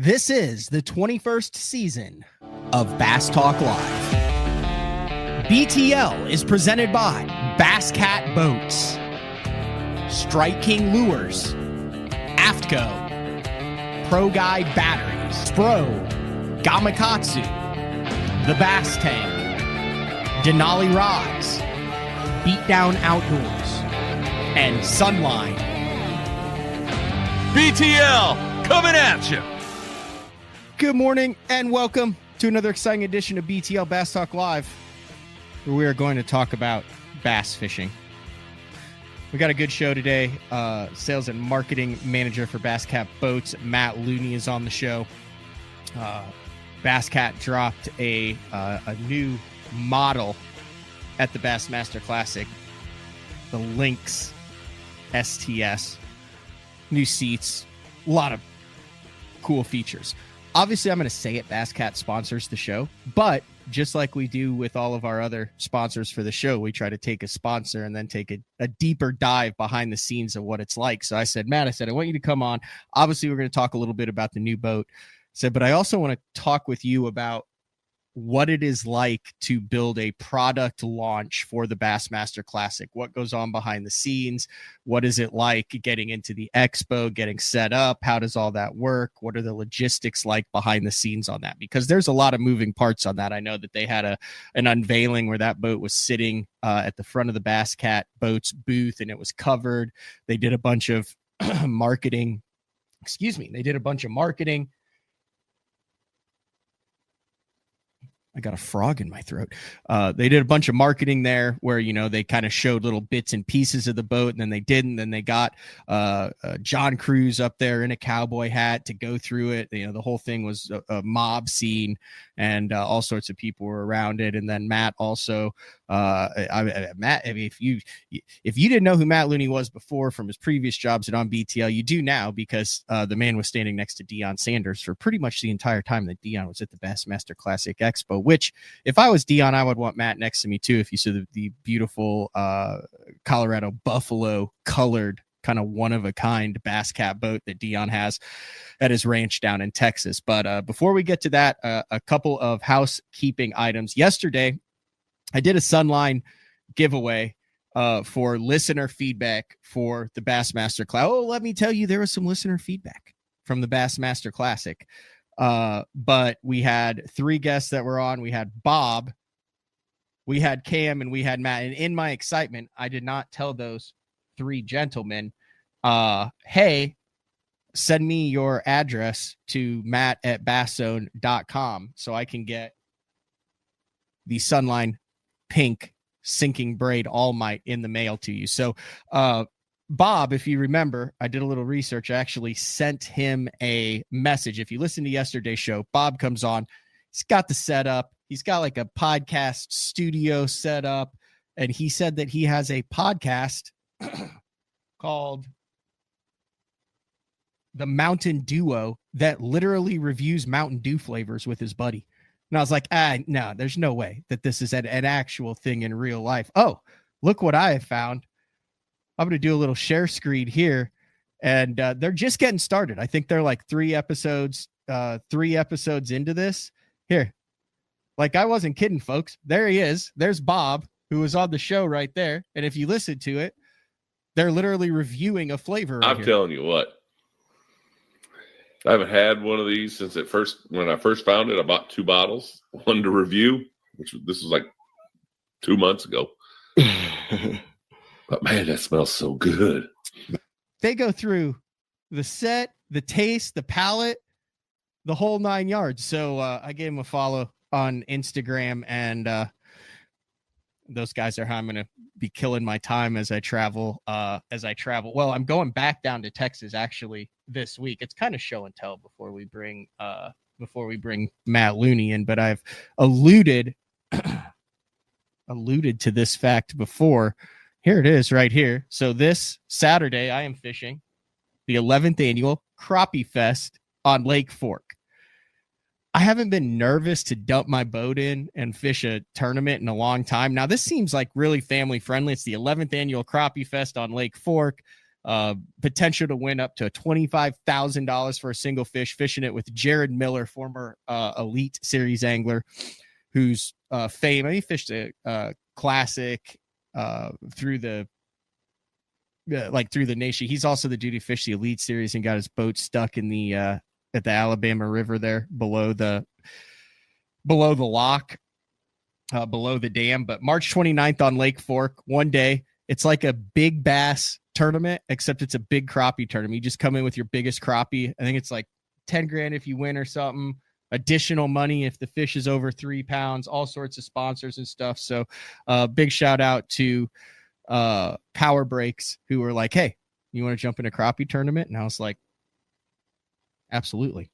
This is the 21st season of Bass Talk Live. BTL is presented by Bass Cat Boats, Strike King Lures, AFTCO, Pro Guide Batteries, Spro, Gamakatsu, The Bass Tank, Denali Rods, Beatdown Outdoors, and Sunline. BTL coming at you. Good morning and welcome to another exciting edition of BTL Bass Talk Live, where we are going to talk about bass fishing. We got a good show today. Sales and marketing manager for Bass Cat Boats, Matt Looney, is on the show. Bass Cat dropped a new model at the Bassmaster Classic, the Lynx STS. New seats, a lot of cool features. Obviously, I'm going to say it, Bass Cat sponsors the show, but just like we do with all of our other sponsors for the show, we try to take a sponsor and then take a deeper dive behind the scenes of what it's like. So I said, Matt, I want you to come on. Obviously, we're going to talk a little bit about the new boat. But I also want to talk with you about what it is like to build a product launch for the Bassmaster Classic. What goes on behind the scenes? What is it like getting into the expo, getting set up? How does all that work? What are the logistics like behind the scenes on that? Because there's a lot of moving parts on that. I know that they had an unveiling where that boat was sitting at the front of the Bass Cat Boats booth and it was covered. They did a bunch of marketing. They did a bunch of marketing. I got a frog in my throat. They did a bunch of marketing there where, they kind of showed little bits and pieces of the boat, and then they didn't. Then they got John Cruz up there in a cowboy hat to go through it. The whole thing was a mob scene, and all sorts of people were around it. And then Matt also, Matt, I mean, if you didn't know who Matt Looney was before from his previous jobs at On BTL, you do now, because the man was standing next to Deion Sanders for pretty much the entire time that Deion was at the Bassmaster Classic Expo, which if I was Deion, I would want Matt next to me too. If you saw the beautiful Colorado buffalo colored kind of one of a kind Bass Cat boat that Deion has at his ranch down in Texas. But before we get to that, a couple of housekeeping items. Yesterday, I did a Sunline giveaway for listener feedback for the Bassmaster Classic. Oh, let me tell you, there was some listener feedback from the Bassmaster Classic. But we had three guests that were on. We had Bob, we had Cam, and we had Matt. And in my excitement, I did not tell those three gentlemen, hey, send me your address to matt@basszone.com so I can get the Sunline pink sinking braid All Might in the mail to you. So, Bob, if you remember, I did a little research. I actually sent him a message. If you listen to yesterday's show, Bob comes on. He's got the setup. He's got like a podcast studio set up. And he said that he has a podcast called The Mountain Duo that literally reviews Mountain Dew flavors with his buddy. And I was like, no, there's no way that this is an actual thing in real life. Oh, look what I have found. I'm going to do a little share screen here, and they're just getting started. I think they're like three episodes into this. Here, like I wasn't kidding, folks. There he is. There's Bob, who was on the show right there. And if you listen to it, they're literally reviewing a flavor. Right here. Telling you what, I haven't had one of these since when I first found it. I bought 2 bottles, one to review, this was like 2 months ago. But man, that smells so good. They go through the set, the taste, the palate, the whole 9 yards. So I gave him a follow on Instagram, and those guys are how I'm going to be killing my time as I travel. Well, I'm going back down to Texas actually this week. It's kind of show and tell before we bring Matt Looney in, but I've alluded to this fact before. Here it is right here. So this Saturday, I am fishing the 11th annual Crappie Fest on Lake Fork. I haven't been nervous to dump my boat in and fish a tournament in a long time. Now, this seems like really family friendly. It's the 11th annual Crappie Fest on Lake Fork. Potential to win up to $25,000 for a single fish, fishing it with Jared Miller, former Elite Series angler, who's famous. He fished a classic through the nation. He's also the dude who fished the Elite Series and got his boat stuck in the at the Alabama River there below the lock, below the dam. But March 29th on Lake Fork, one day. It's like a big bass tournament, except it's a big crappie tournament. You just come in with your biggest crappie. I think it's like 10 grand if you win or something. Additional money if the fish is over 3 pounds, all sorts of sponsors and stuff. So big shout out to Power Breaks, who were like, hey, you want to jump in a crappie tournament? And I was like, absolutely.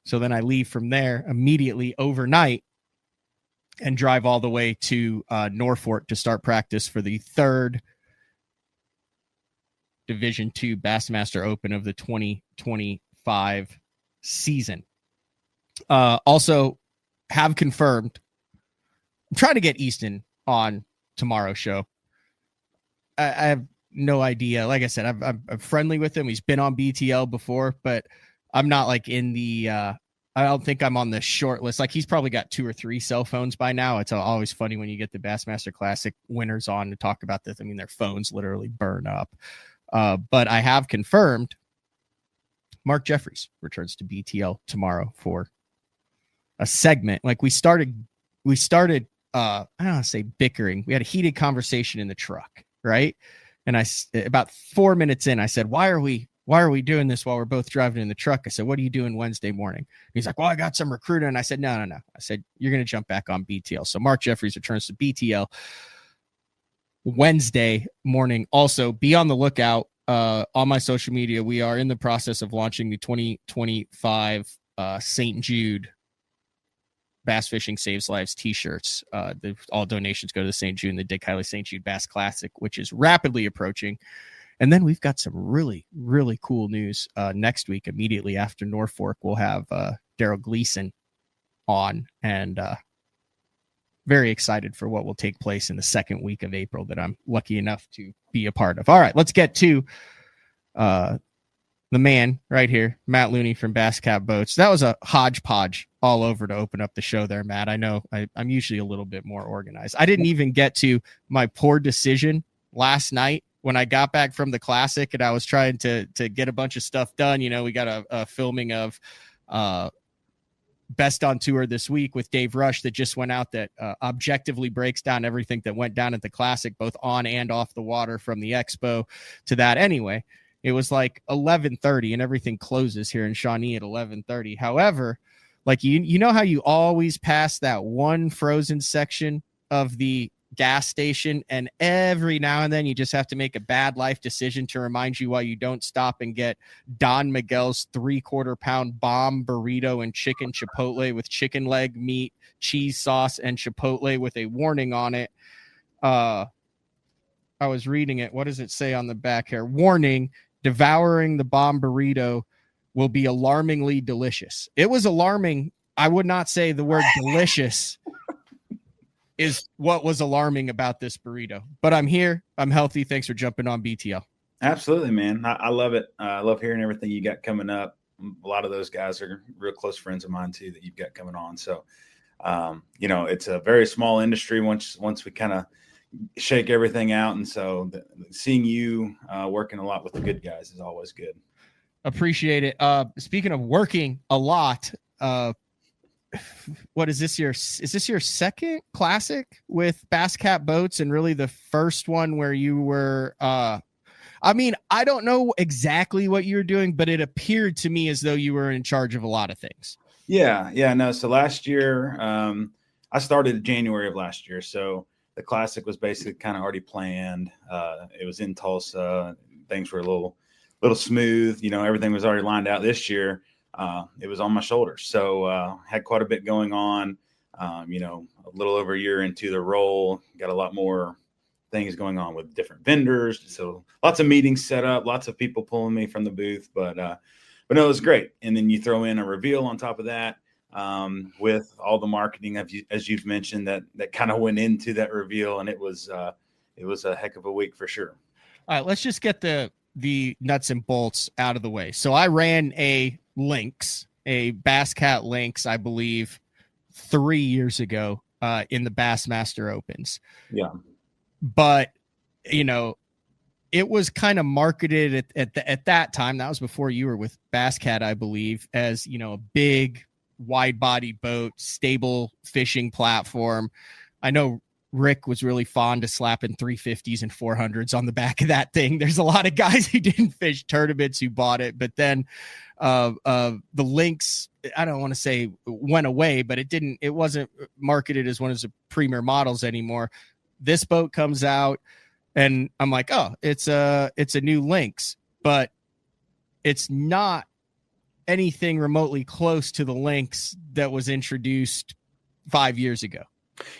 So then I leave from there immediately overnight and drive all the way to Norfolk to start practice for the third Division II Bassmaster Open of the 2025 season. Also have confirmed, I'm trying to get Easton on tomorrow's show. I have no idea. Like I said, I'm friendly with him. He's been on BTL before, but I'm not like in the, I don't think I'm on the short list. Like he's probably got 2 or 3 cell phones by now. It's always funny when you get the Bassmaster Classic winners on to talk about this. I mean, their phones literally burn up. But I have confirmed Mark Jeffries returns to BTL tomorrow for a segment. Like we started, I don't want to say bickering. We had a heated conversation in the truck, right? And about 4 minutes in, I said, why are we doing this while we're both driving in the truck? I said, what are you doing Wednesday morning? He's like, well, I got some recruiter. And I said, no. I said, you're going to jump back on BTL. So Mark Jeffries returns to BTL Wednesday morning. Also, be on the lookout on my social media. We are in the process of launching the 2025 St. Jude Bass Fishing Saves Lives t-shirts. All donations go to the St. Jude and the Dick Hiley St. Jude Bass Classic, which is rapidly approaching. And then we've got some really, really cool news next week. Immediately after Norfolk, we'll have Daryl Gleason on, and very excited for what will take place in the second week of April that I'm lucky enough to be a part of. All right, let's get to the man right here, Matt Looney from Bass Cat Boats. That was a hodgepodge all over to open up the show there, Matt. I know I'm usually a little bit more organized. I didn't even get to my poor decision last night when I got back from the Classic and I was trying to get a bunch of stuff done. You know, we got a filming of Best on Tour this week with Dave Rush that just went out that objectively breaks down everything that went down at the Classic, both on and off the water, from the expo to that. Anyway, it was like 11:30 and everything closes here in Shawnee at 11:30. However, like you know how you always pass that one frozen section of the gas station, and every now and then you just have to make a bad life decision to remind you why you don't stop and get Don Miguel's 3/4 pound bomb burrito and chicken chipotle with chicken leg meat, cheese sauce, and chipotle with a warning on it. I was reading it. What does it say on the back here? Warning: devouring the bomb burrito will be alarmingly delicious. It was alarming. I would not say the word delicious is what was alarming about this burrito, but I'm here. I'm healthy. Thanks for jumping on BTL. Absolutely, man. I love it. I love hearing everything you got coming up. A lot of those guys are real close friends of mine too, that you've got coming on. So, you know, it's a very small industry once we kind of shake everything out. And so seeing you working a lot with the good guys is always good. Appreciate it. Speaking of working a lot, what is this your second Classic with Bass Cat Boats, and really the first one where you were I mean, I don't know exactly what you were doing, but it appeared to me as though you were in charge of a lot of things. No, so last year I started January of last year, so the Classic was basically kind of already planned. It was in Tulsa. Things were a little smooth, you know, everything was already lined out. This year it was on my shoulders. So had quite a bit going on, you know, a little over a year into the role, got a lot more things going on with different vendors. So lots of meetings set up, lots of people pulling me from the booth, but no, it was great. And then you throw in a reveal on top of that, with all the marketing as you've mentioned, that kind of went into that reveal. And it was a heck of a week for sure. All right, let's just get the the nuts and bolts out of the way. So I ran a Lynx, a Bass Cat Lynx, I believe 3 years ago in the Bassmaster Opens. Yeah. But, it was kind of marketed at that time. That was before you were with Bass Cat, I believe, as, a big wide body boat, stable fishing platform. I know Rick was really fond of slapping 350s and 400s on the back of that thing. There's a lot of guys who didn't fish tournaments who bought it, but then the Lynx, I don't want to say went away, but it wasn't marketed as one of the premier models anymore. This boat comes out and I'm like, oh, it's a new Lynx, but it's not anything remotely close to the Lynx that was introduced 5 years ago.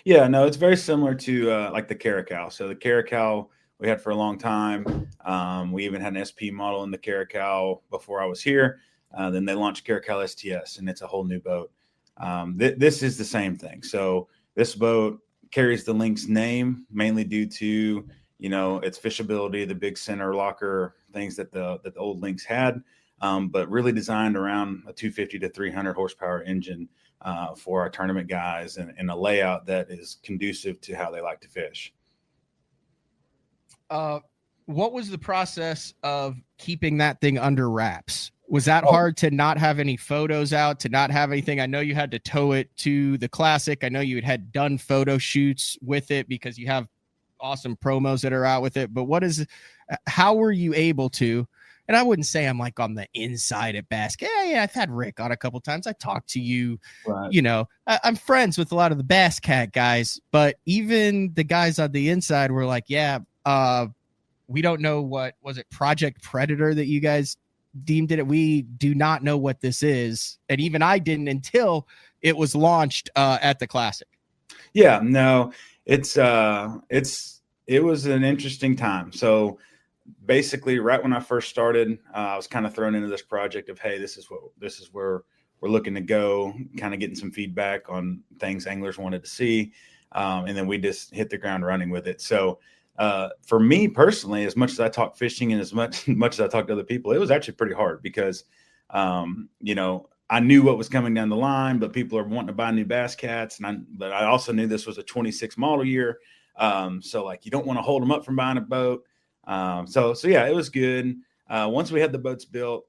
Yeah, no, it's very similar to like the Caracal. So the Caracal we had for a long time. We even had an SP model in the Caracal before I was here. Then they launched Caracal STS, and it's a whole new boat. This is the same thing. So this boat carries the Lynx name mainly due to its fishability, the big center locker things that the old Lynx had, but really designed around a 250 to 300 horsepower engine. For our tournament guys and a layout that is conducive to how they like to fish. What was the process of keeping that thing under wraps? Was that hard to not have any photos out, to not have anything? I know you had to tow it to the Classic. I know you had done photo shoots with it because you have awesome promos that are out with it. But how were you able to? And I wouldn't say I'm like on the inside at Bass Cat. Yeah, I've had Rick on a couple of times. I talked to you, right. I'm friends with a lot of the Bass Cat guys, but even the guys on the inside were like, yeah, we don't know what was it, Project Predator that you guys deemed it. We do not know what this is. And even I didn't until it was launched at the Classic. Yeah, no, it was an interesting time. So basically, right when I first started, I was kind of thrown into this project of, hey, this is where we're looking to go, kind of getting some feedback on things anglers wanted to see. And then we just hit the ground running with it. So for me personally, as much as I talk fishing and as much as I talk to other people, it was actually pretty hard because, I knew what was coming down the line, but people are wanting to buy new Bass Cats. But I also knew this was a 26 model year. So like, you don't want to hold them up from buying a boat. So yeah, it was good. Once we had the boats built,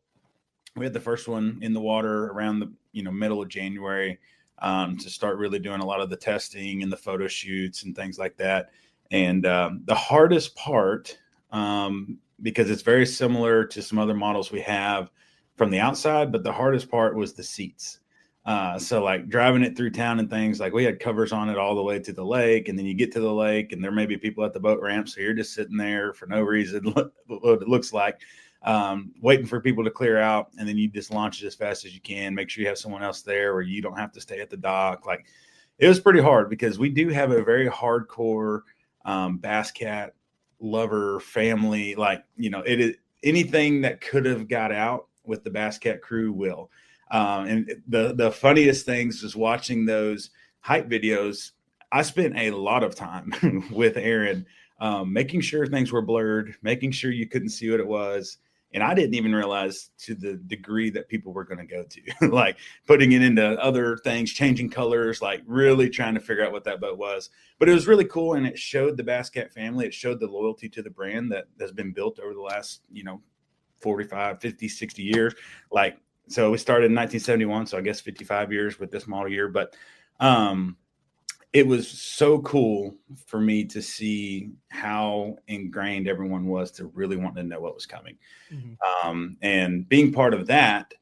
we had the first one in the water around the, middle of January, to start really doing a lot of the testing and the photo shoots and things like that. And, the hardest part, because it's very similar to some other models we have from the outside, but the hardest part was the seats. So like driving it through town and things, like we had covers on it all the way to the lake, and then you get to the lake and there may be people at the boat ramp. So you're just sitting there for no reason, what it looks like, waiting for people to clear out. And then you just launch it as fast as you can, make sure you have someone else there or you don't have to stay at the dock. Like it was pretty hard because we do have a very hardcore, Bass Cat lover family. Like, it is anything that could have got out with the Bass Cat crew will. And the funniest things is watching those hype videos. I spent a lot of time with Aaron, making sure things were blurred, making sure you couldn't see what it was. And I didn't even realize to the degree that people were going to go to, like putting it into other things, changing colors, like really trying to figure out what that boat was. But it was really cool. And it showed the Bass Cat family. It showed the loyalty to the brand that has been built over the last, 45, 50, 60 years. Like, so we started in 1971, so I guess 55 years with this model year. But it was so cool for me to see how ingrained everyone was to really want to know what was coming. Mm-hmm. And being part of that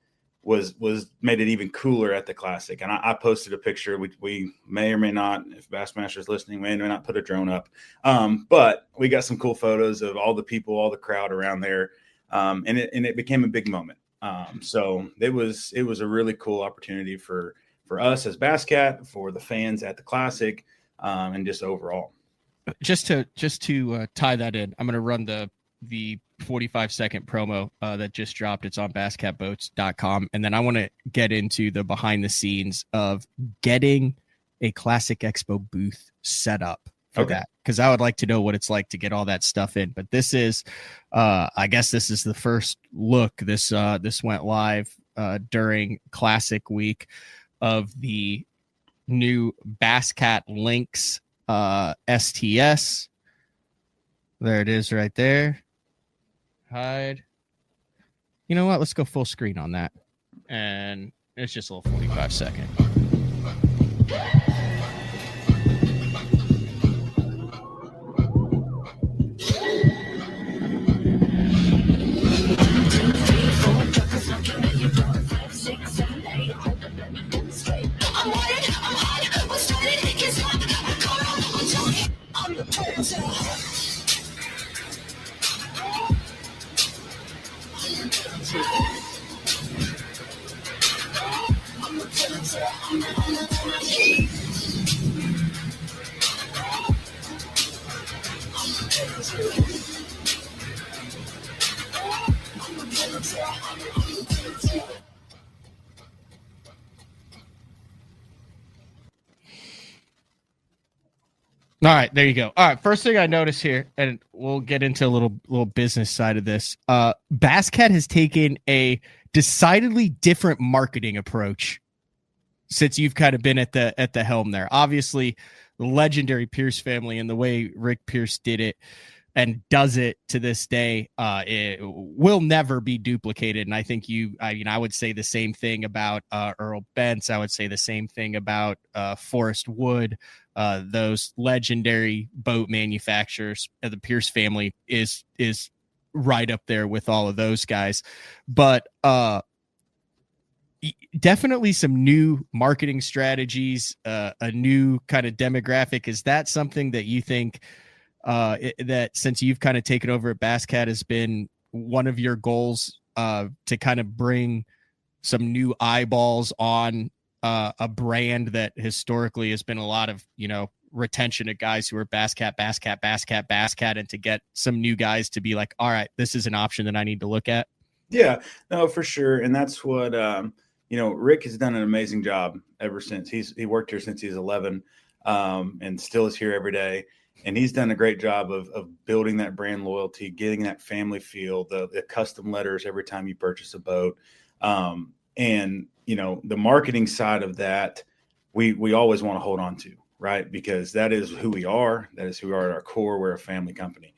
was made it even cooler at the Classic. And I posted a picture. We may or may not, if Bassmaster is listening, may or may not put a drone up. But we got some cool photos of all the people, all the crowd around there. And it became a big moment. So it was a really cool opportunity for us as Bass Cat, for the fans at the Classic, and just overall. Just to tie that in, I'm going to run the 45-second promo that just dropped. It's on basscatboats.com. And then I want to get into the behind the scenes of getting a Classic Expo booth set up for that, because I would like to know what it's like to get all that stuff in. But this is, I guess this is the first look. This went live during Classic Week of the new Bass Cat Lynx STS. There it is right there. Hide. You know what? Let's go full screen on that. And it's just a little 45-second. All right, there you go. All right, first thing I notice here, and we'll get into a little business side of this. Bass Cat has taken a decidedly different marketing approach since you've kind of been at the helm there. Obviously, the legendary Pierce family and the way Rick Pierce did it and does it to this day, it will never be duplicated. And I think I would say the same thing about Earl Bentz. I would say the same thing about Forrest Wood. Those legendary boat manufacturers, the Pierce family is right up there with all of those guys. But definitely some new marketing strategies, a new kind of demographic. Is that something that you think that since you've kind of taken over at Bass Cat has been one of your goals to kind of bring some new eyeballs on a brand that historically has been a lot of, retention of guys who are Bass Cat, and to get some new guys to be like, all right, this is an option that I need to look at? Yeah, no, for sure. And that's what, Rick has done an amazing job ever since he worked here since he's 11 and still is here every day. And he's done a great job of building that brand loyalty, getting that family feel, the custom letters every time you purchase a boat. And, the marketing side of that, we always want to hold on to, right? Because that is who we are. That is who we are at our core. We're a family company.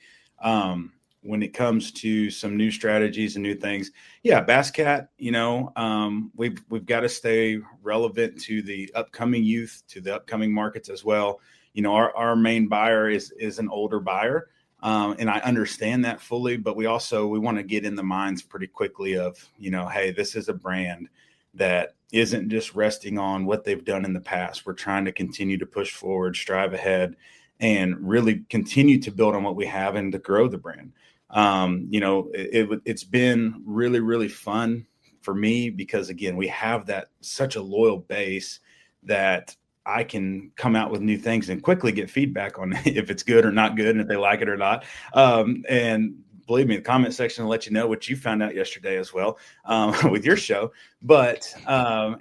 When it comes to some new strategies and new things, Bass Cat, we've got to stay relevant to the upcoming youth, to the upcoming markets as well. Our main buyer is an older buyer. And I understand that fully, but we want to get in the minds pretty quickly of, hey, this is a brand that isn't just resting on what they've done in the past. We're trying to continue to push forward, strive ahead, and really continue to build on what we have and to grow the brand. It's been really, really fun for me because, again, we have such a loyal base that I can come out with new things and quickly get feedback on if it's good or not good and if they like it or not. And believe me, the comment section will let you know what you found out yesterday as well with your show. But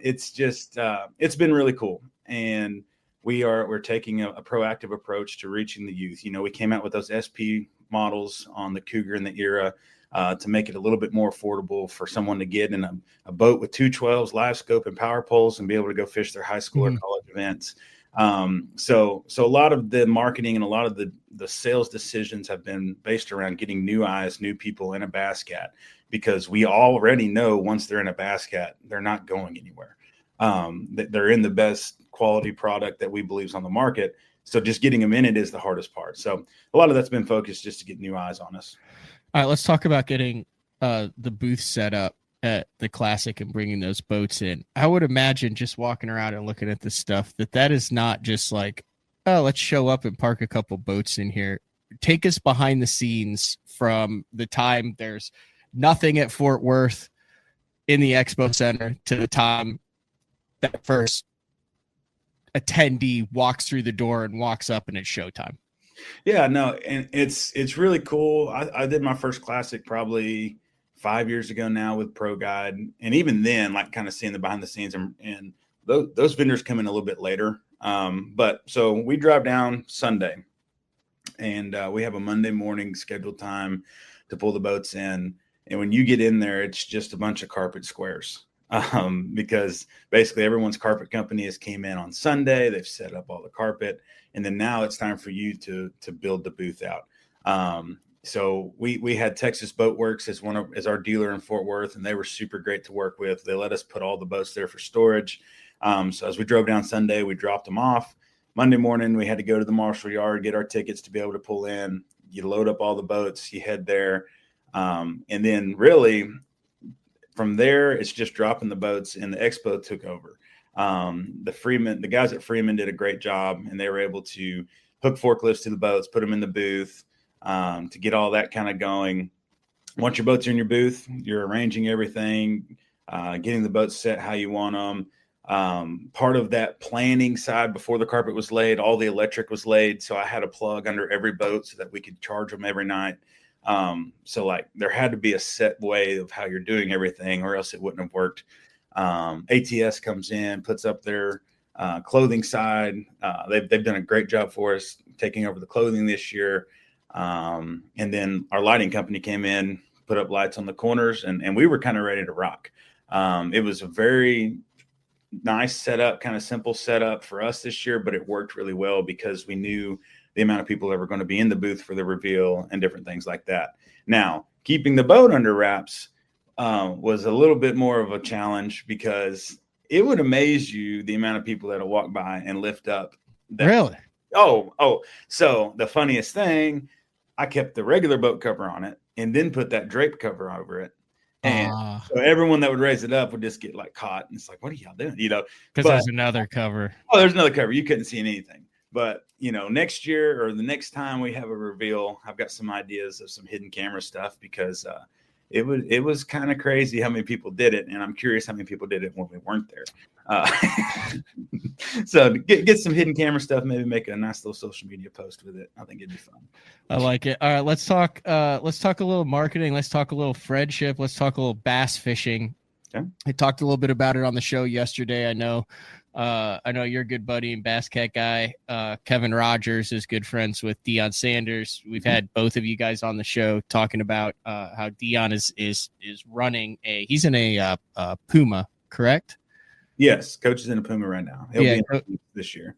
it's just it's been really cool. And we're taking a proactive approach to reaching the youth. We came out with those SP models on the Cougar in the era to make it a little bit more affordable for someone to get in a boat with 212s, live scope, and power poles and be able to go fish their high school or college events. So a lot of the marketing and a lot of the sales decisions have been based around getting new eyes, new people in a Bass Cat, because we already know once they're in a Bass Cat, they're not going anywhere. They're in the best quality product that we believe is on the market. So just getting them in it is the hardest part. So a lot of that's been focused just to get new eyes on us. All right, let's talk about getting the booth set up at the Classic and bringing those boats in. I would imagine just walking around and looking at this stuff that is not just like, oh, let's show up and park a couple boats in here. Take us behind the scenes from the time there's nothing at Fort Worth in the Expo Center to the time that first attendee walks through the door and walks up and it's showtime. Yeah, no, and it's really cool. I did my first Classic probably 5 years ago now with Pro Guide, and even then, like kind of seeing the behind the scenes, and those vendors come in a little bit later. But so we drive down Sunday, and we have a Monday morning scheduled time to pull the boats in. And when you get in there, it's just a bunch of carpet squares, because basically everyone's carpet company has came in on Sunday. They've set up all the carpet, and then now it's time for you to build the booth out. So we had Texas Boat Works as our dealer in Fort Worth, and they were super great to work with. They let us put all the boats there for storage. So as we drove down Sunday, we dropped them off. Monday morning, we had to go to the Marshall Yard, get our tickets to be able to pull in. You load up all the boats, you head there. And then really from there, it's just dropping the boats, and the expo took over. The guys at Freeman did a great job, and they were able to hook forklifts to the boats, put them in the booth, to get all that kind of going. Once your boats are in your booth, you're arranging everything, getting the boats set how you want them. Part of that planning side, before the carpet was laid, all the electric was laid. So I had a plug under every boat so that we could charge them every night. So like there had to be a set way of how you're doing everything, or else it wouldn't have worked. ATS comes in, puts up their clothing side. They've done a great job for us taking over the clothing this year. And then our lighting company came in, put up lights on the corners, and we were kind of ready to rock. It was a very nice setup, kind of simple setup for us this year, but it worked really well because we knew the amount of people that were going to be in the booth for the reveal and different things like that. Now, keeping the boat under wraps was a little bit more of a challenge, because it would amaze you the amount of people that'll walk by and lift up. Really? Oh. So the funniest thing, I kept the regular boat cover on it and then put that drape cover over it. And so everyone that would raise it up would just get like caught. And it's like, what are y'all doing? Because there's another cover. Oh, there's another cover. You couldn't see anything. But, next year or the next time we have a reveal, I've got some ideas of some hidden camera stuff, because it was kind of crazy how many people did it. And I'm curious how many people did it when we weren't there. So get some hidden camera stuff, maybe make a nice little social media post with it. I think it'd be fun. I like it. All right, let's talk a little marketing. Let's talk a little friendship. Let's talk a little bass fishing. Okay. I talked a little bit about it on the show yesterday. I know you're a good buddy and Bass Cat guy. Kevin Rogers is good friends with Deion Sanders. We've had both of you guys on the show talking about how Deion is running he's in a Puma, correct? Yes, coach is in a Puma right now. He'll be in this year.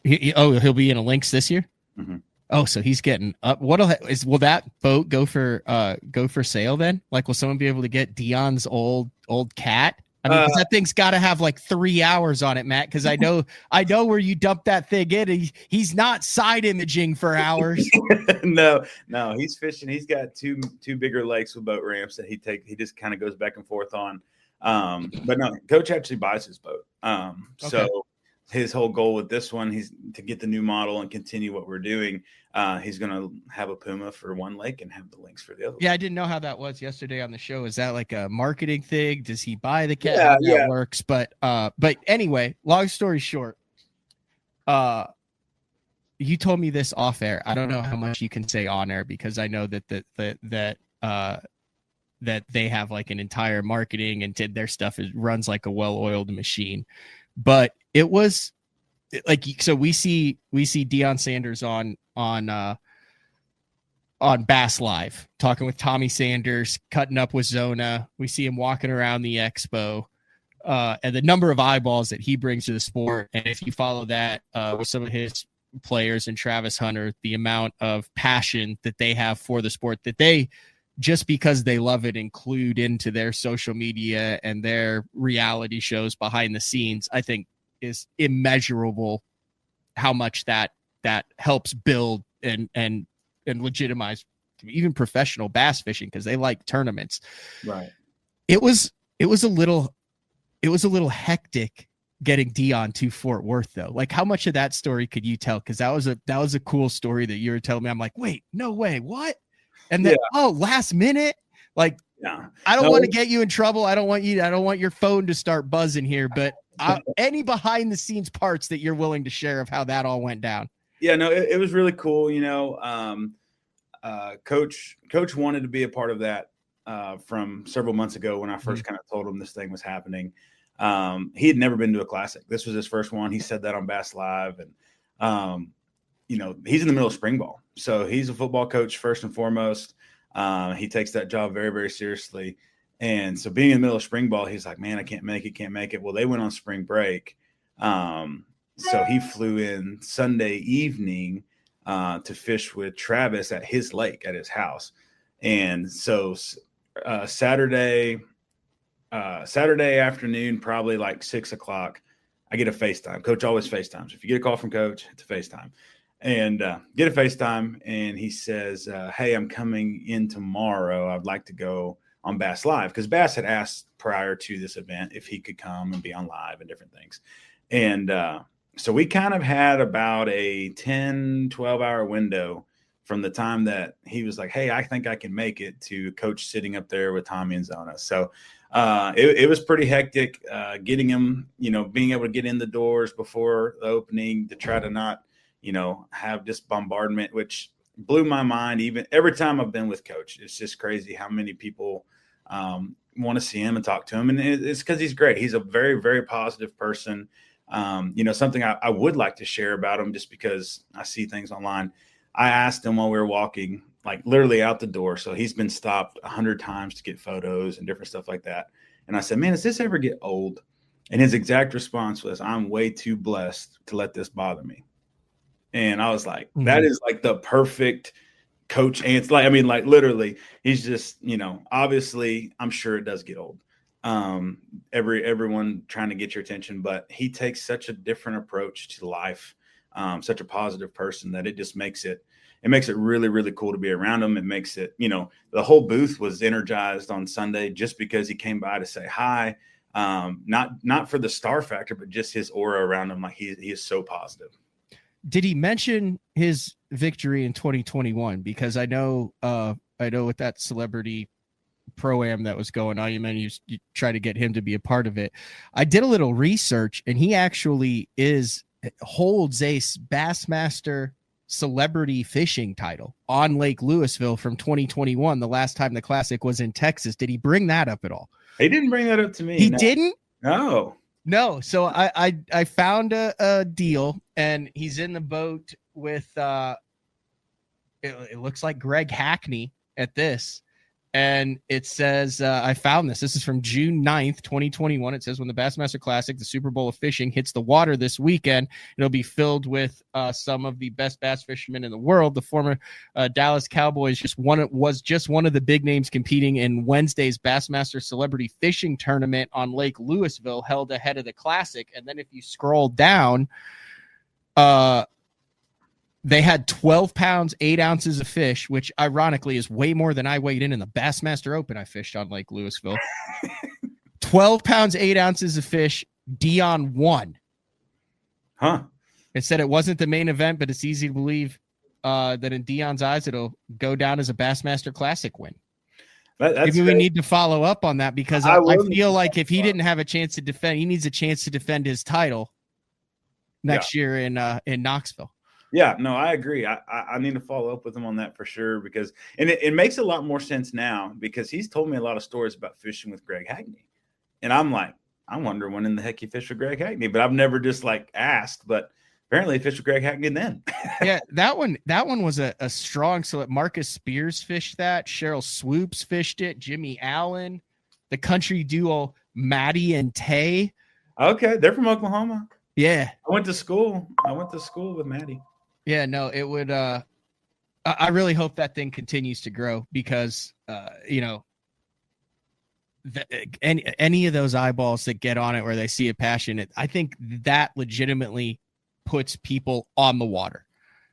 He'll be in a Lynx this year. Mm-hmm. Oh, so he's getting up. Will that boat go for sale then? Like, will someone be able to get Deion's old cat? I mean, that thing's got to have like 3 hours on it, Matt. Because I know where you dumped that thing in. He's not side imaging for hours. No, he's fishing. He's got two bigger lakes with boat ramps that he just kind of goes back and forth on. But no, coach actually buys his boat. Okay. So his whole goal with this one, he's to get the new model and continue what we're doing. He's going to have a Puma for one lake and have the Lynx for the other. Yeah, I didn't know how that was yesterday on the show. Is that like a marketing thing? Does he buy the cat? Yeah, that works. But anyway, long story short, you told me this off air. I don't know how much you can say on air, because I know that they have like an entire marketing and their stuff runs like a well-oiled machine. But it was like, so we see Deion Sanders on Bass Live talking with Tommy Sanders, cutting up with Zona. We see him walking around the expo, and the number of eyeballs that he brings to the sport. And if you follow that with some of his players and Travis Hunter, the amount of passion that they have for the sport, that they, just because they love it, include into their social media and their reality shows behind the scenes, I think is immeasurable how much that helps build and legitimize even professional bass fishing, because they like tournaments. Right. It was a little hectic getting Deion to Fort Worth, though. Like, how much of that story could you tell? Because that was a cool story that you were telling me. I'm like, wait, no way, what? And then last minute, like, I don't want to get you in trouble. I don't want your phone to start buzzing here, but any behind the scenes parts that you're willing to share of how that all went down. Yeah, no, it was really cool. Coach wanted to be a part of that from several months ago when I first kind of told him this thing was happening. He had never been to a classic. This was his first one. He said that on Bass Live, and he's in the middle of spring ball. So he's a football coach first and foremost. He takes that job very, very seriously. And so being in the middle of spring ball, he's like, man, I can't make it. Well, they went on spring break. So he flew in Sunday evening to fish with Travis at his lake, at his house. And so Saturday afternoon, probably like 6:00, I get a FaceTime. Coach always FaceTimes. If you get a call from Coach, it's a FaceTime. And get a FaceTime, and he says, hey, I'm coming in tomorrow. I'd like to go on Bass Live, because Bass had asked prior to this event if he could come and be on live and different things. And so we kind of had about a 10, 12-hour window from the time that he was like, hey, I think I can make it, to Coach sitting up there with Tommy and Zona. So it was pretty hectic getting him, being able to get in the doors before the opening to try to not, have this bombardment, which blew my mind. Even every time I've been with Coach, it's just crazy how many people want to see him and talk to him. And it's because he's great. He's a very, very positive person. Something I would like to share about him, just because I see things online. I asked him while we were walking, like literally out the door. So he's been stopped 100 times to get photos and different stuff like that. And I said, man, does this ever get old? And his exact response was, I'm way too blessed to let this bother me. And I was like, that is like the perfect Coach answer. Like literally, he's just, obviously I'm sure it does get old. Everyone trying to get your attention, but he takes such a different approach to life. Such a positive person that it just makes it really, really cool to be around him. It makes it, the whole booth was energized on Sunday just because he came by to say hi. Not for the star factor, but just his aura around him. Like he is so positive. Did he mention his victory in 2021? Because I know with that celebrity pro-am that was going on, you try to get him to be a part of it. I did a little research, and he actually holds a Bassmaster celebrity fishing title on Lake Louisville from 2021, the last time the Classic was in Texas. Did he bring that up at all? He didn't bring that up to me. He didn't? No. So I found a deal, and he's in the boat with it looks like Greg Hackney at this. And it says, I found this. This is from June 9th, 2021. It says, when the Bassmaster Classic, the Super Bowl of fishing, hits the water this weekend, it'll be filled with some of the best bass fishermen in the world. The former Dallas Cowboys was just one of the big names competing in Wednesday's Bassmaster Celebrity Fishing Tournament on Lake Louisville, held ahead of the Classic. And then if you scroll down, they had 12 pounds, 8 ounces of fish, which ironically is way more than I weighed in the Bassmaster Open I fished on Lake Louisville. 12 pounds, 8 ounces of fish. Dion won. Huh. It said it wasn't the main event, but it's easy to believe that in Dion's eyes, it'll go down as a Bassmaster Classic win. Maybe we need to follow up on that, because I feel like if he didn't have a chance to defend, he needs a chance to defend his title next year in Knoxville. Yeah, no, I agree. I need to follow up with him on that for sure, because it makes a lot more sense now, because he's told me a lot of stories about fishing with Greg Hackney. And I'm like, I wonder when in the heck he fished with Greg Hackney, but I've never just like asked, but apparently he fished with Greg Hackney then. Yeah, that one was a strong. So Marcus Spears fished that. Cheryl Swoops fished it. Jimmy Allen, the country duo Maddie and Tay. Okay, they're from Oklahoma. Yeah. I went to school with Maddie. Yeah, no, it would. I really hope that thing continues to grow, because, any of those eyeballs that get on it where they see a passion, I think that legitimately puts people on the water.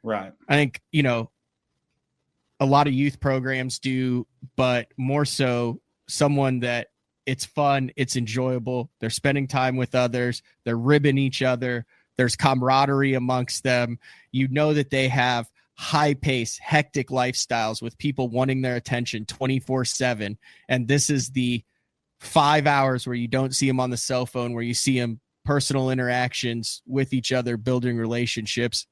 Right. I think, a lot of youth programs do, but more so someone that it's fun, it's enjoyable. They're spending time with others. They're ribbing each other. There's camaraderie amongst them. That they have high pace, hectic lifestyles with people wanting their attention 24/7. And this is the 5 hours where you don't see them on the cell phone, where you see them personal interactions with each other, building relationships.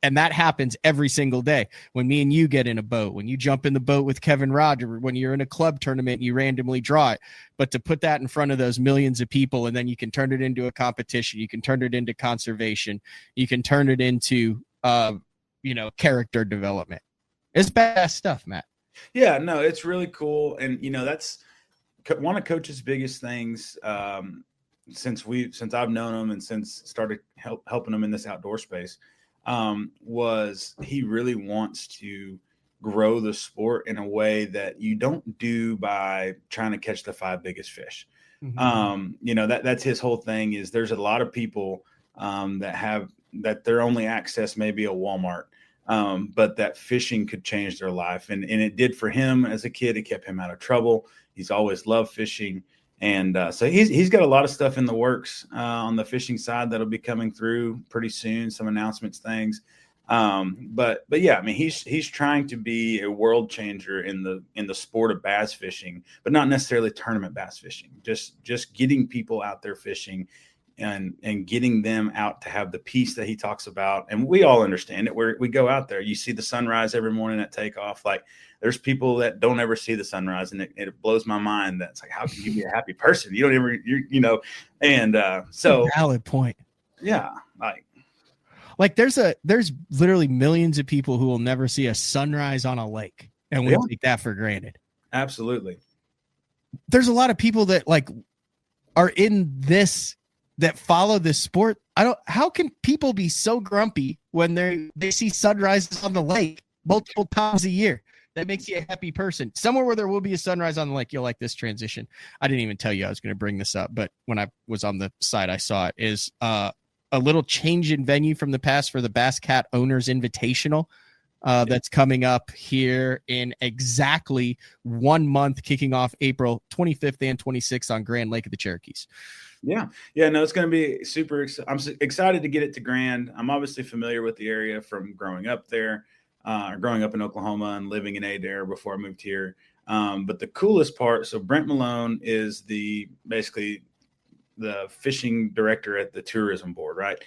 And that happens every single day. When me and you get in a boat, when you jump in the boat with Kevin Roger, when you're in a club tournament, you randomly draw it. But to put that in front of those millions of people, and then you can turn it into a competition, you can turn it into conservation, you can turn it into character development. It's badass stuff, Matt. Yeah, no, it's really cool. And, that's one of Coach's biggest things since I've known him and since started helping him in this outdoor space was he really wants to grow the sport in a way that you don't do by trying to catch the 5 biggest fish. Mm-hmm. That's his whole thing is there's a lot of people that their only access may be a Walmart. But that fishing could change their life. And it did for him as a kid. It kept him out of trouble. He's always loved fishing. And so he's got a lot of stuff in the works on the fishing side that'll be coming through pretty soon, some announcements, things. But yeah, I mean, he's trying to be a world changer in the sport of bass fishing, but not necessarily tournament bass fishing, just getting people out there fishing and getting them out to have the peace that he talks about. And we all understand it. We go out there, you see the sunrise every morning at takeoff. Like there's people that don't ever see the sunrise. And it blows my mind. That's like, how can you be a happy person? You don't ever, and so valid point. Yeah. Like there's literally millions of people who will never see a sunrise on a lake. And we take that for granted. Absolutely. There's a lot of people that are in this, that follow this sport. How can people be so grumpy when they see sunrises on the lake multiple times a year? That makes you a happy person. Somewhere where there will be a sunrise on the lake, you'll like this transition. I didn't even tell you I was going to bring this up, but when I was on the site, I saw it is a little change in venue from the past for the Bass Cat Owners Invitational. That's coming up here in exactly 1 month, kicking off April 25th and 26th on Grand Lake of the Cherokees. Yeah. No, it's going to be super. I'm excited to get it to Grand. I'm obviously familiar with the area from growing up there, growing up in Oklahoma and living in Adair before I moved here. But the coolest part, so Brent Malone is basically the fishing director at the tourism board, right?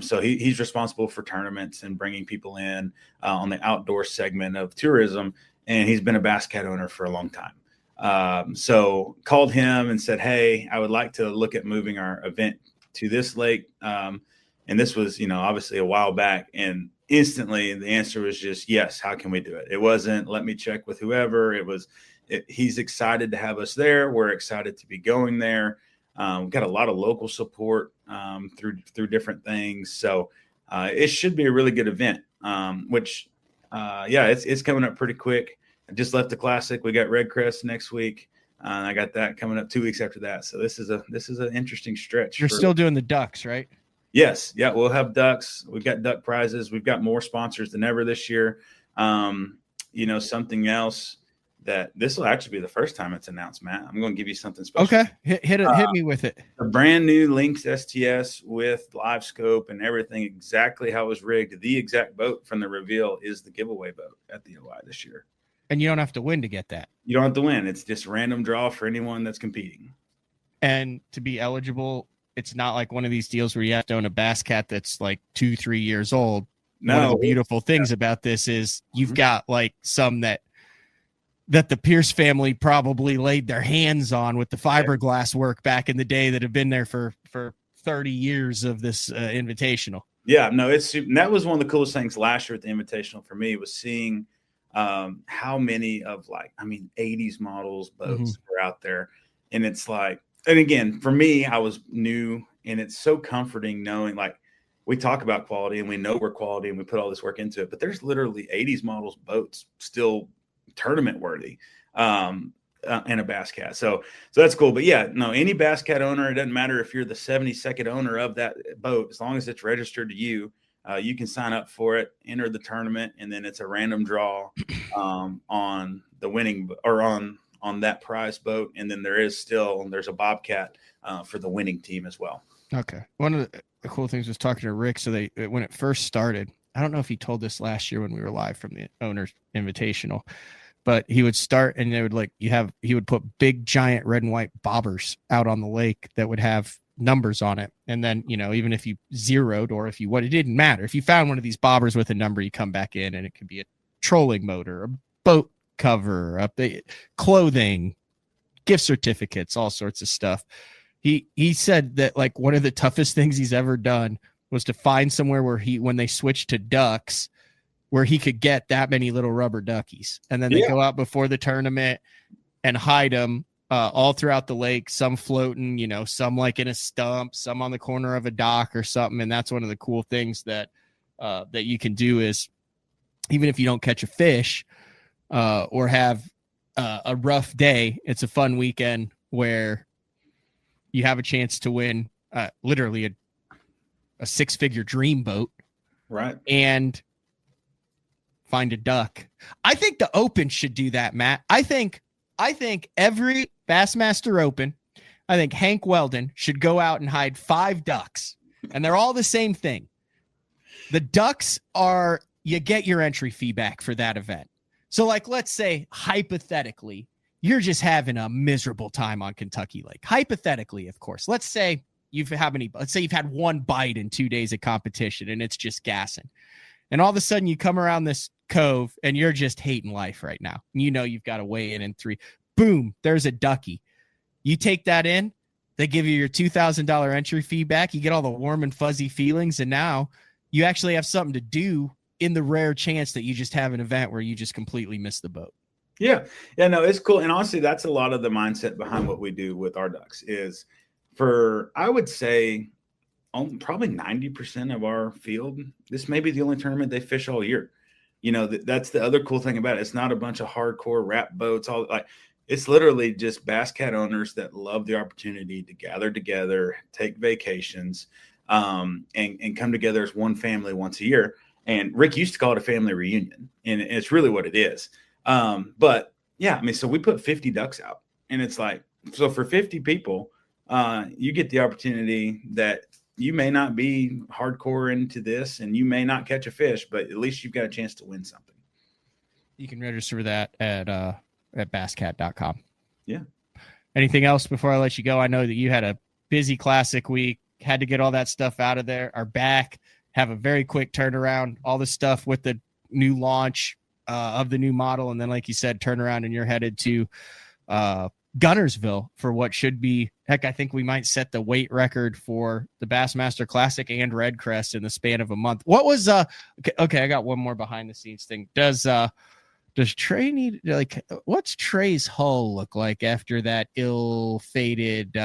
So he's responsible for tournaments and bringing people in on the outdoor segment of tourism. And he's been a Bass Cat owner for a long time. So called him and said, hey, I would like to look at moving our event to this lake. And this was, obviously a while back, and instantly the answer was just, yes, how can we do it? It wasn't, let me check with whoever. He's excited to have us there. We're excited to be going there. We've got a lot of local support, through different things. So, it should be a really good event, it's coming up pretty quick. I just left the Classic. We got Red Crest next week. I got that coming up 2 weeks after that. So this is an interesting stretch. You're still doing the ducks, right? Yes. Yeah. We'll have ducks. We've got duck prizes. We've got more sponsors than ever this year. Something else that this will actually be the first time it's announced, Matt. I'm going to give you something special. Okay. Hit me with it. A brand new Lynx STS with live scope and everything exactly how it was rigged. The exact boat from the reveal is the giveaway boat at the OI this year. And you don't have to win to get that. You don't have to win. It's just a random draw for anyone that's competing. And to be eligible, it's not like one of these deals where you have to own a Bass Cat that's like 2-3 years old. No. One of the beautiful things about this is you've got some that the Pierce family probably laid their hands on with the fiberglass work back in the day that have been there for 30 years of this invitational. Yeah, no, and that was one of the coolest things last year at the invitational for me was seeing how many of 80s models boats were out there. And it's and again, for me, I was new, and it's so comforting knowing we talk about quality and we know we're quality and we put all this work into it, but there's literally 80s models boats still tournament worthy and a Bass Cat. So that's cool. But yeah, no, any Bass Cat owner, it doesn't matter if you're the 72nd owner of that boat, as long as it's registered to you, you can sign up for it, enter the tournament, and then it's a random draw on the winning or on that prize boat. And then there's a Bobcat for the winning team as well. Okay. One of the cool things was talking to Rick. So when it first started, I don't know if he told this last year when we were live from the Owners Invitational, but he would start and they would he would put big giant red and white bobbers out on the lake that would have numbers on it. And then, even if you zeroed or if you, it didn't matter. If you found one of these bobbers with a number, you come back in and it could be a trolling motor, a boat cover, clothing, gift certificates, all sorts of stuff. He said that one of the toughest things he's ever done was to find somewhere where when they switched to ducks, where he could get that many little rubber duckies. And then they go out before the tournament and hide them all throughout the lake, some floating, you know, some like in a stump, some on the corner of a dock or something. And that's one of the cool things that you can do is, even if you don't catch a fish or have a rough day, it's a fun weekend where you have a chance to win literally a 6-figure dream boat, right? And find a duck. I think the Open should do that, Matt. I think every Bassmaster Open, I think Hank Weldon should go out and hide 5 ducks, and they're all the same thing. The ducks are, you get your entry fee back for that event. So like, let's say hypothetically, you're just having a miserable time on Kentucky Lake. Hypothetically, of course. Let's say you've had one bite in 2 days of competition and it's just gassing. And all of a sudden you come around this cove and you're just hating life right now. You know you've got to weigh in 3. Boom, there's a ducky. You take that in, they give you your $2,000 entry fee back. You get all the warm and fuzzy feelings, and now you actually have something to do in the rare chance that you just have an event where you just completely miss the boat. Yeah, no, it's cool. And honestly, that's a lot of the mindset behind what we do with our ducks is for, I would say, probably 90% of our field, this may be the only tournament they fish all year. You know, that's the other cool thing about it. It's not a bunch of hardcore wrap boats. It's literally just Bass Cat owners that love the opportunity to gather together, take vacations, and come together as one family once a year. And Rick used to call it a family reunion, and it's really what it is. But yeah, I mean, so we put 50 ducks out, and it's like, so for 50 people, you get the opportunity that you may not be hardcore into this and you may not catch a fish, but at least you've got a chance to win something. You can register that at basscat.com. Yeah. Anything else before I let you go? I know that you had a busy classic week, had to get all that stuff out of there, are back, have a very quick turnaround, all the stuff with the new launch of the new model. And then, like you said, turn around and you're headed to Gunnersville for what should be, heck, I think we might set the weight record for the Bassmaster Classic and Red Crest in the span of a month. What was okay, I got one more behind the scenes thing. Does Trey need, like, what's Trey's hull look like after that ill-fated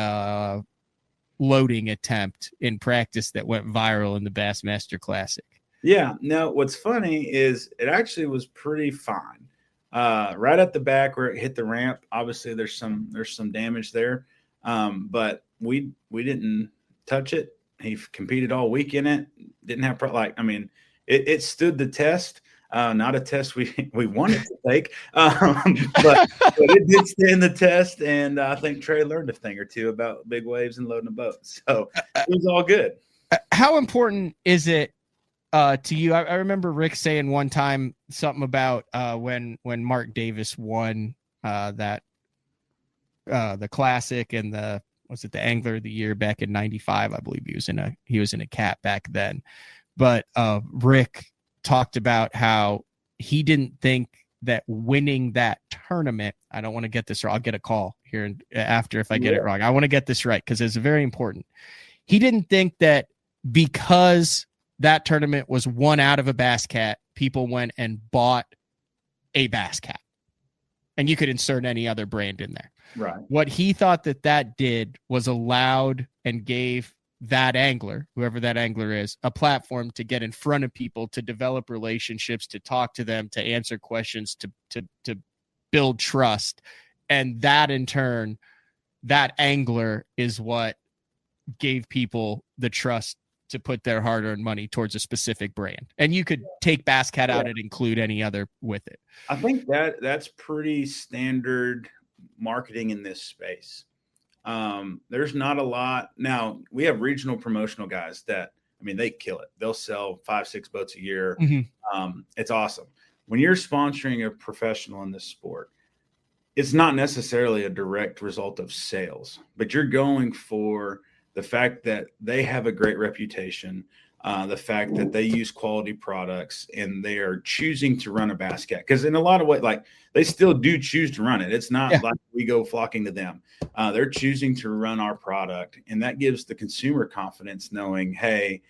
loading attempt in practice that went viral in the Bassmaster Classic? Yeah, no, what's funny is it actually was pretty fine. Right at the back where it hit the ramp, obviously there's some damage there. But we didn't touch it. He competed all week in it. Didn't have it stood the test. Not a test we wanted to take, but it did stand the test. And I think Trey learned a thing or two about big waves and loading a boat. So it was all good. How important is it to you? I remember Rick saying one time something about when Mark Davis won the Classic and the Angler of the Year back in '95. I believe he was in a cat back then. But Rick talked about how he didn't think that winning that tournament, I don't want to get this wrong. I'll get a call here after if I get it wrong. I want to get this right because it's very important. He didn't think that because that tournament was won out of a Bass Cat, people went and bought a Bass Cat. And you could insert any other brand in there. Right. What he thought that did was allowed and gave that angler, whoever that angler is, a platform to get in front of people, to develop relationships, to talk to them, to answer questions, to build trust. And that in turn, that angler is what gave people the trust to put their hard-earned money towards a specific brand. And you could take Bass Cat out and include any other with it. I think that's pretty standard marketing in this space. There's not a lot. Now we have regional promotional guys that, I mean, they kill it. They'll sell 5-6 boats a year. Mm-hmm. It's awesome. When you're sponsoring a professional in this sport, it's not necessarily a direct result of sales, but you're going for the fact that they have a great reputation, the fact that they use quality products, and they are choosing to run a Bass Cat. Because in a lot of ways, like, they still do choose to run it. It's not like we go flocking to them. They're choosing to run our product, and that gives the consumer confidence knowing, hey,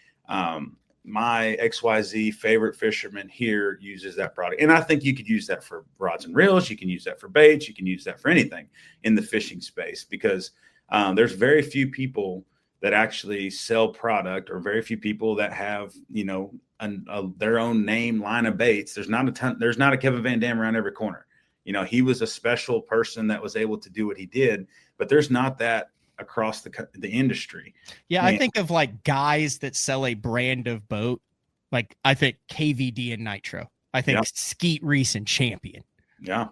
my XYZ favorite fisherman here uses that product. And I think you could use that for rods and reels. You can use that for baits. You can use that for anything in the fishing space, because there's very few people that actually sell product, or very few people that have, their own name line of baits. There's not a Kevin Van Dam around every corner. He was a special person that was able to do what he did, but there's not that across the industry. Yeah, I think of like guys that sell a brand of boat. Like I think KVD and Nitro. I think Skeet Reese and Champion. Yeah.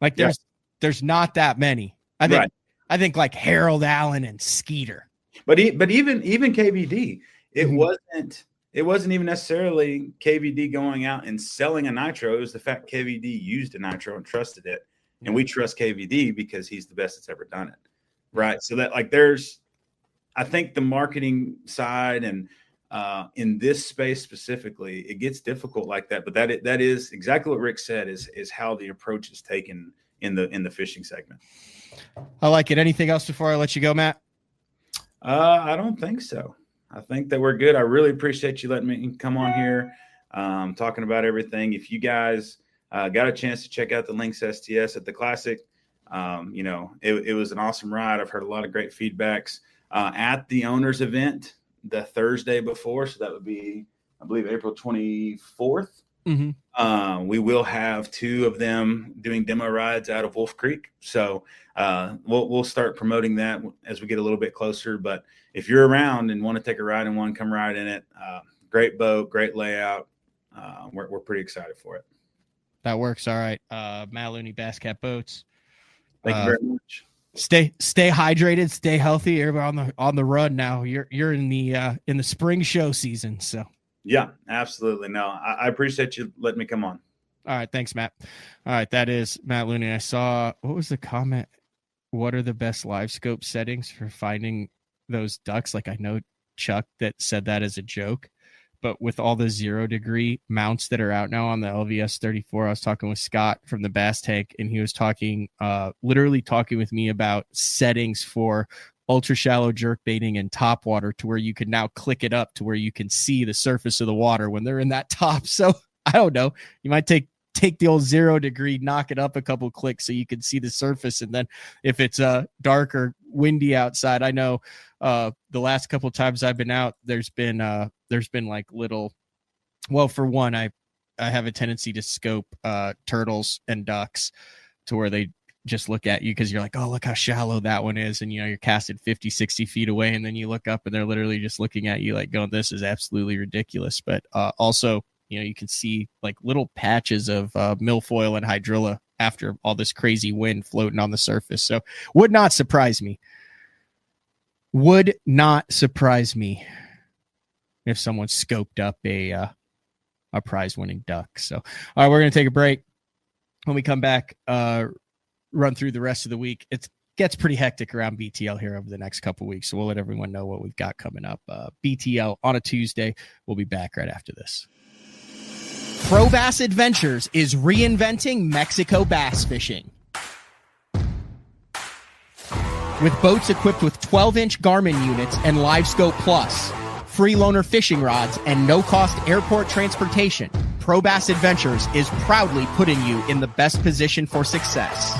Like there's not that many. I think like Harold Allen and Skeeter. But even KVD, it wasn't even necessarily KVD going out and selling a Nitro. It was the fact KVD used a Nitro and trusted it. And we trust KVD because he's the best that's ever done it. Right. So that I think the marketing side and in this space specifically, it gets difficult like that. But that is exactly what Rick said is how the approach is taken in the fishing segment. I like it. Anything else before I let you go, Matt? I don't think so. I think that we're good. I really appreciate you letting me come on here, talking about everything. If you guys got a chance to check out the Lynx STS at the Classic, it was an awesome ride. I've heard a lot of great feedbacks at the owners event the Thursday before. So that would be, I believe, April 24th. Mm-hmm. We will have 2 of them doing demo rides out of Wolf Creek. So we'll start promoting that as we get a little bit closer. But if you're around and want to take a ride and want to come ride in it, great boat, great layout. We're pretty excited for it. That works. All right. Matt Looney, Bass Cat Boats. Thank you very much. Stay hydrated, stay healthy. Everybody on the run now. You're in the spring show season. So yeah, absolutely. No, I appreciate you letting me come on. All right. Thanks, Matt. All right. That is Matt Looney. I saw, what was the comment? What are the best live scope settings for finding those ducks? Like I know Chuck that said that as a joke, but with all the 0 degree mounts that are out now on the LVS 34, I was talking with Scott from the Bass Tank, and he was literally talking with me about settings for ultra shallow jerk baiting and top water, to where you can now click it up to where you can see the surface of the water when they're in that top. So I don't know, you might take the old 0 degree, knock it up a couple clicks so you can see the surface. And then if it's dark or windy outside, I know the last couple of times I've been out, there's been like little, well, for one, I have a tendency to scope turtles and ducks to where they just look at you because you're like, oh, look how shallow that one is. And, you're casted 50, 60 feet away. And then you look up and they're literally just looking at you like going, this is absolutely ridiculous. But also, you can see like little patches of milfoil and hydrilla after all this crazy wind floating on the surface. So would not surprise me if someone scoped up a prize winning duck. So, all right, we're going to take a break. When we come back, run through the rest of the week. It gets pretty hectic around BTL here over the next couple weeks. So we'll let everyone know what we've got coming up. BTL on a Tuesday. We'll be back right after this. Pro Bass Adventures is reinventing Mexico bass fishing. With boats equipped with 12-inch Garmin units and LiveScope Plus, free loaner fishing rods, and no-cost airport transportation, Pro Bass Adventures is proudly putting you in the best position for success.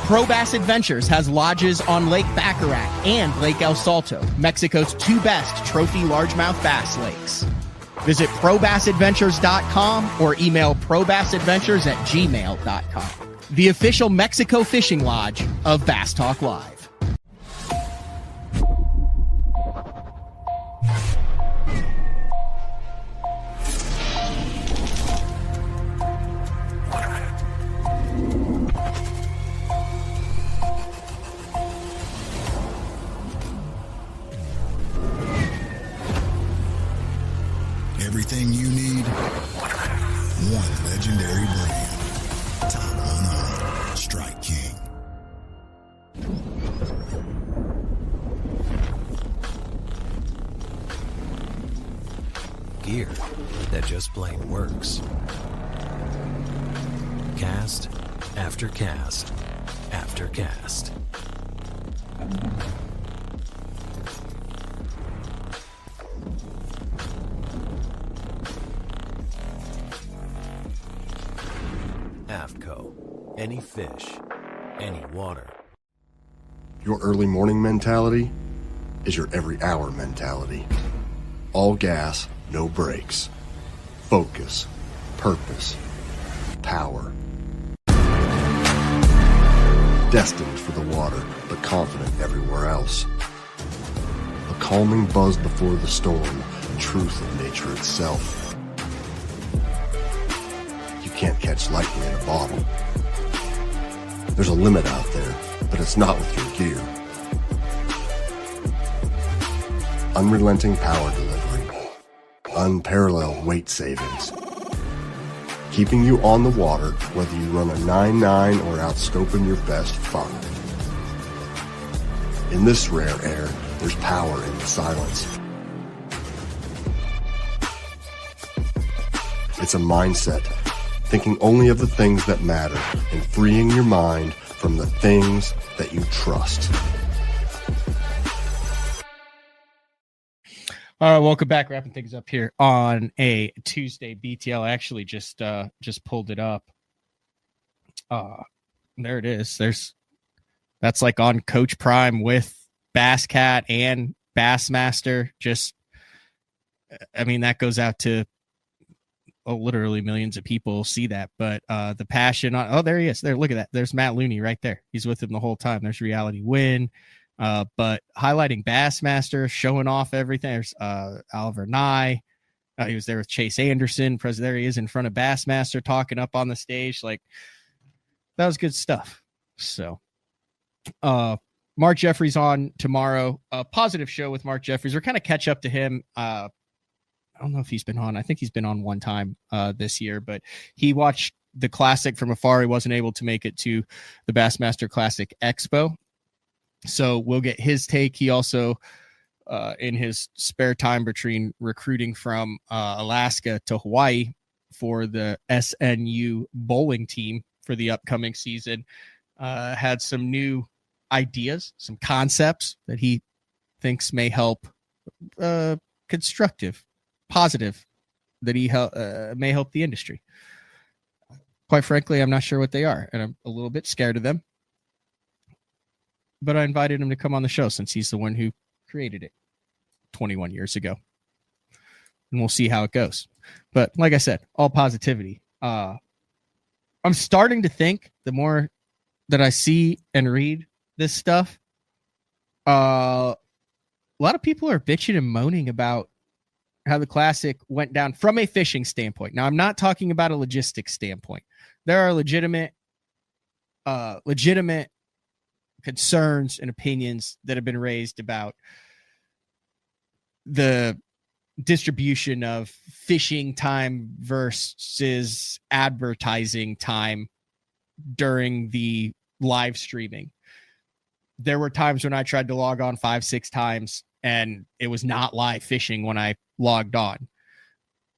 Pro Bass Adventures has lodges on Lake Baccarat and Lake El Salto, Mexico's 2 best trophy largemouth bass lakes. Visit probassadventures.com or email probassadventures@gmail.com. The official Mexico fishing lodge of Bass Talk Live. Everything you need, one legendary brand. Top 100, Strike King. Gear that just plain works. Cast after cast after cast. AFTCO. Any fish, any water. Your early morning mentality is your every hour mentality. All gas, no brakes. Focus, purpose, power. Destined for the water, but confident everywhere else. A calming buzz before the storm, truth of nature itself. You can't catch lightning in a bottle. There's a limit out there, but it's not with your gear. Unrelenting power delivery. Unparalleled weight savings. Keeping you on the water, whether you run a 9.9 or outscoping your best 5. In this rare air, there's power in the silence. It's a mindset, thinking only of the things that matter and freeing your mind from the things that you trust. All right, welcome back. Wrapping things up here on a Tuesday BTL. I actually just pulled it up. There it is. That's like on Coach Prime with Bass Cat and Bassmaster. That goes out to literally millions of people see that. But the passion on, there he is. There, look at that. There's Matt Looney right there. He's with him the whole time. There's Reality Win. But highlighting Bassmaster, showing off everything. There's Oliver Nye. He was there with Chase Anderson. There he is in front of Bassmaster talking up on the stage. Like, that was good stuff. So Mark Jeffries on tomorrow. A positive show with Mark Jeffries. We're kind of catch up to him. I don't know if he's been on. I think he's been on one time this year, but he watched the Classic from afar. He wasn't able to make it to the Bassmaster Classic Expo. So we'll get his take. He also, in his spare time between recruiting from Alaska to Hawaii for the SNU bowling team for the upcoming season, had some new ideas, some concepts that he thinks may help, constructive, positive, that he may help the industry. Quite frankly, I'm not sure what they are, and I'm a little bit scared of them. But I invited him to come on the show since he's the one who created it 21 years ago. And we'll see how it goes. But like I said, all positivity. I'm starting to think the more that I see and read this stuff, a lot of people are bitching and moaning about how the Classic went down from a fishing standpoint. Now, I'm not talking about a logistics standpoint. There are legitimate concerns and opinions that have been raised about the distribution of fishing time versus advertising time during the live streaming. There were times when I tried to log on 5-6 times and it was not live fishing when I logged on.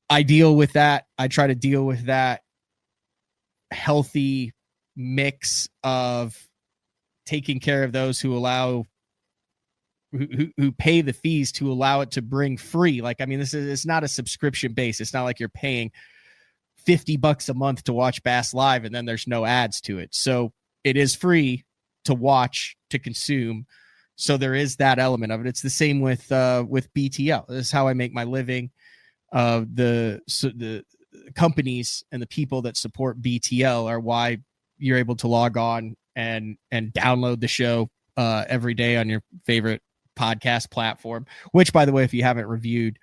I deal with that. I try to deal with that healthy mix of taking care of those who pay the fees to allow it to bring free. Like, I mean, it's not a subscription base. It's not like you're paying $50 a month to watch Bass Live and then there's no ads to it. So it is free to watch, to consume. So there is that element of it. It's the same with BTL. This is how I make my living. The companies and the people that support BTL are why you're able to log on and download the show every day on your favorite podcast platform, which, by the way, if you haven't reviewed,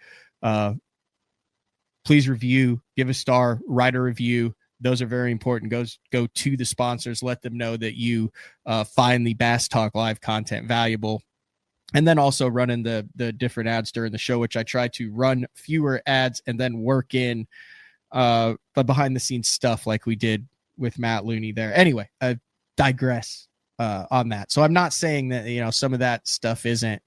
please review, give a star, write a review. Those are very important. Go to the sponsors, let them know that you find the Bass Talk Live content valuable. And then also running the different ads during the show, which I try to run fewer ads and then work in the behind the scenes stuff like we did with Matt Looney there. Anyway, I digress on that. So I'm not saying that, some of that stuff isn't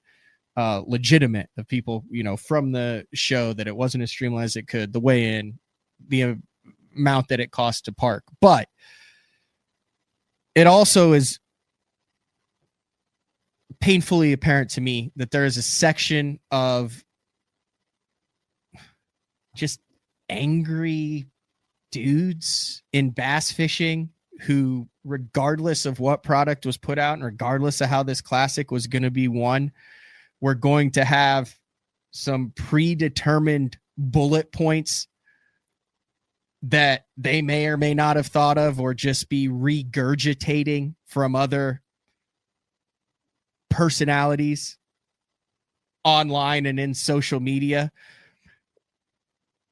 legitimate, of people, from the show, that it wasn't as streamlined as it could, the weigh in, the amount that it costs to park. But it also is painfully apparent to me that there is a section of just angry dudes in bass fishing who, regardless of what product was put out and regardless of how this classic was going to be won, were going to have some predetermined bullet points that they may or may not have thought of, or just be regurgitating from other personalities online and in social media.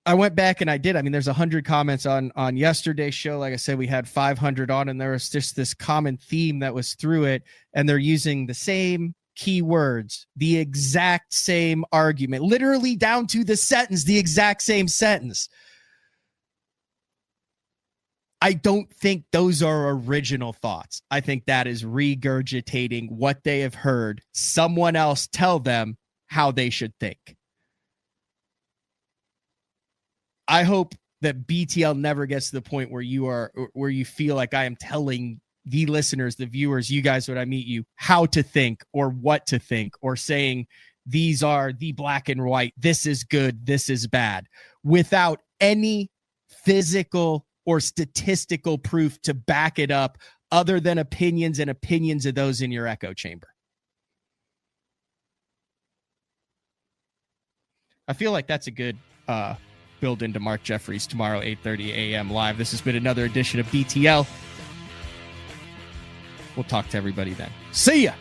I went back and I did. I mean, there's 100 comments on yesterday's show. Like I said, we had 500 on, and there was just this common theme that was through it. And they're using the same keywords, the exact same argument, literally down to the sentence, the exact same sentence. I don't think those are original thoughts. I think that is regurgitating what they have heard someone else tell them how they should think. I hope that BTL never gets to the point where you feel like I am telling the listeners, the viewers, you guys, when I meet you, how to think or what to think, or saying these are the black and white, this is good, this is bad, without any physical or statistical proof to back it up, other than opinions and opinions of those in your echo chamber. I feel like that's a good build into Mark Jeffries tomorrow, 8:30 a.m. live. This has been another edition of BTL. We'll talk to everybody then. See ya.